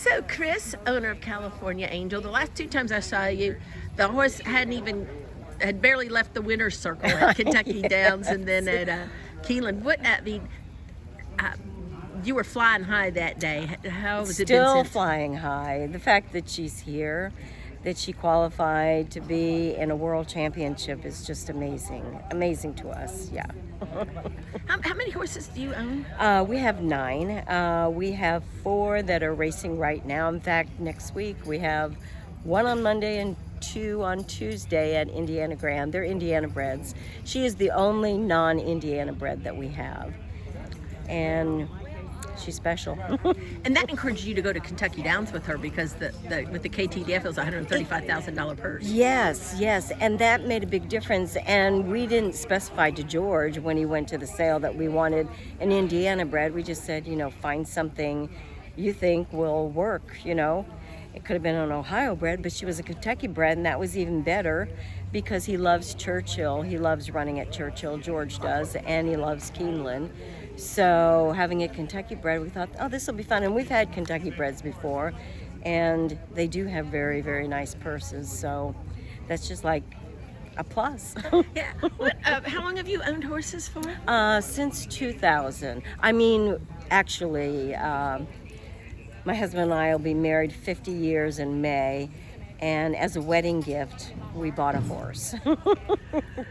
So, Chris, owner of California Angel, the last two times I saw you, the horse had barely left the winner's circle at Kentucky Downs and then at Keeneland. Uh, you were flying high that day. How has it been Still since? flying high. The fact that she's here, that she qualified to be in a world championship is just amazing. Amazing to us, yeah. How many horses do you own? We have 9. We have 4 that are racing right now. In fact, next week we have 1 on Monday and 2 on Tuesday at Indiana Grand. They're Indiana breds. She is the only non-Indiana bred that we have. And she's special. And that encouraged you to go to Kentucky Downs with her because with the KTDF it was a $135,000 purse. Yes, and that made a big difference. And we didn't specify to George when he went to the sale that we wanted an Indiana bred. We just said, find something you think will work, It could have been an Ohio bred, but she was a Kentucky bred, and that was even better because he loves Churchill. He loves running at Churchill, George does, and he loves Keeneland. So having a Kentucky bred, we thought, this will be fun. And we've had Kentucky breds before, and they do have very, very nice purses. So that's just like a plus. Yeah. How long have you owned horses for? Since 2000. Actually, my husband and I will be married 50 years in May. And as a wedding gift, we bought a horse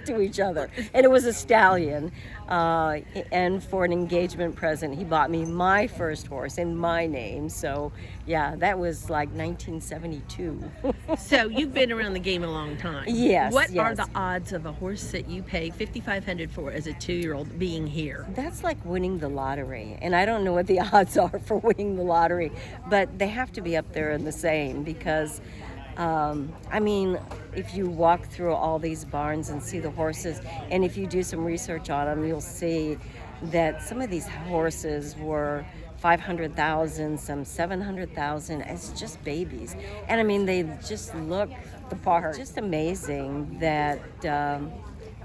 to each other. And it was a stallion. And for an engagement present, he bought me my first horse in my name. So, yeah, that was like 1972. So you've been around the game a long time. Yes. What are the odds of a horse that you pay $5,500 for as a 2-year-old being here? That's like winning the lottery. And I don't know what the odds are for winning the lottery, but they have to be up there in the same because if you walk through all these barns and see the horses, and if you do some research on them, you'll see that some of these horses were 500,000, some 700,000. It's just babies. And they just look the part. Just amazing that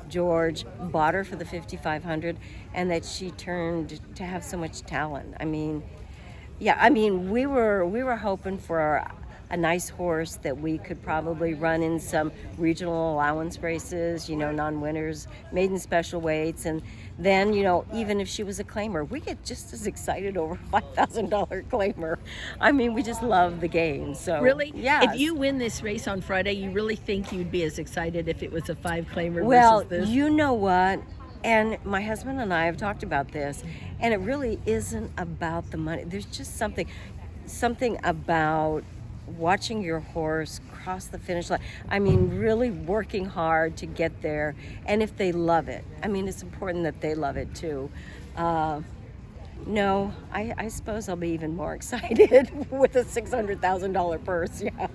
George bought her for the 5,500 and that she turned to have so much talent. We were hoping for a nice horse that we could probably run in some regional allowance races, non-winners, maiden special weights. And then, even if she was a claimer, we get just as excited over a $5,000 claimer. We just love the game. So really? Yeah. If you win this race on Friday, you really think you'd be as excited if it was a 5 claimer versus this? You know what? And my husband and I have talked about this, and it really isn't about the money. There's just something about watching your horse cross the finish line. Really working hard to get there. And if they love it, it's important that they love it too. No, I suppose I'll be even more excited with a $600,000 purse. Yeah.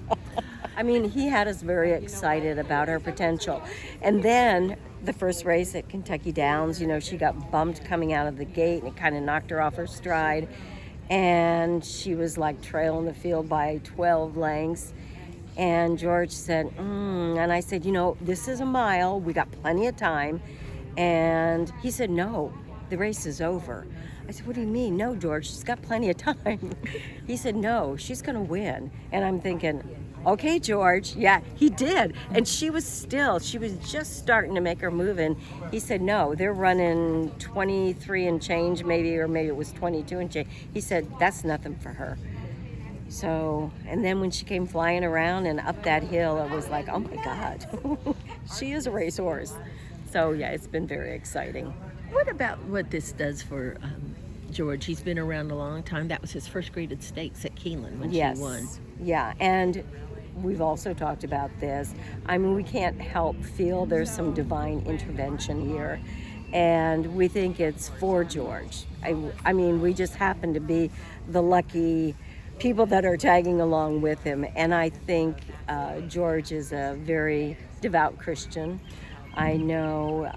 He had us very excited about her potential. And then the first race at Kentucky Downs, she got bumped coming out of the gate, and it kind of knocked her off her stride. And she was like trailing the field by 12 lengths. And George said, and I said, this is a mile. We got plenty of time. And he said, no, the race is over. I said, what do you mean? No, George, she's got plenty of time. He said, no, she's going to win. And I'm thinking, okay, George. Yeah, he did. And she was just starting to make her move. And he said, no, they're running 23 and change maybe, or maybe it was 22 and change. He said, that's nothing for her. So, and then when she came flying around and up that hill, it was like, oh my God, she is a racehorse. So yeah, it's been very exciting. What about what this does for George? He's been around a long time. That was his first graded stakes at Keeneland when she won. Yeah, and we've also talked about this. We can't help feel there's some divine intervention here. And we think it's for George. We just happen to be the lucky people that are tagging along with him. And I think George is a very devout Christian. I know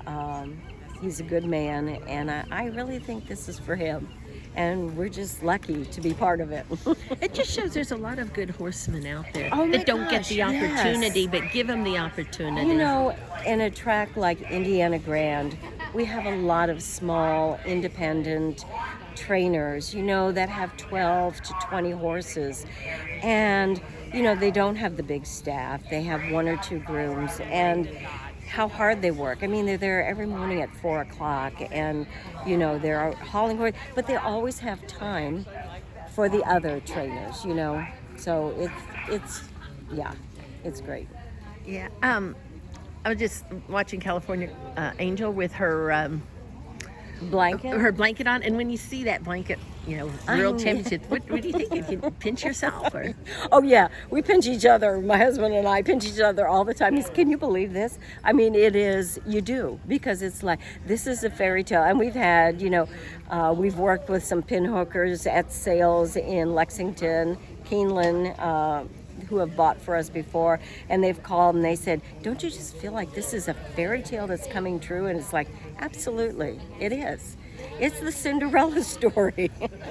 he's a good man, and I really think this is for him. And we're just lucky to be part of it. It just shows there's a lot of good horsemen out there Oh my that don't get gosh, the opportunity, yes. but give them the opportunity. In a track like Indiana Grand, we have a lot of small, independent trainers, that have 12 to 20 horses. And, they don't have the big staff. They have 1 or 2 grooms. And how hard they work. I mean, they're there every morning at 4 o'clock and, they're hauling horses, but they always have time for the other trainers, So it's great. Yeah. I was just watching California Angel with her Blanket? on, and when you see that blanket, world championship, what do you think? You can pinch yourself, or Oh yeah, we pinch each other. My husband and I pinch each other all the time. He's, can you believe this? I mean, it is. You do, because it's like, this is a fairy tale. And we've had, we've worked with some pin hookers at sales in Lexington, Keeneland, who have bought for us before, and they've called and they said, don't you just feel like this is a fairy tale that's coming true? And it's like, absolutely, it is. It's the Cinderella story.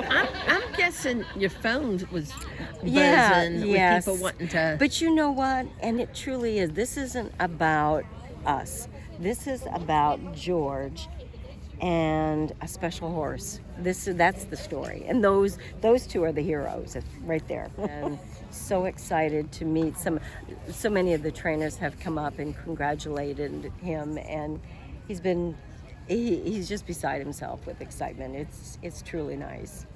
I'm guessing your phone was buzzing yes. with people wanting to. But you know what? And it truly is. This isn't about us. This is about George and a special horse. That's the story. And those two are the heroes right there. And so excited to meet so many of the trainers have come up and congratulated him, and he's just beside himself with excitement. It's truly nice.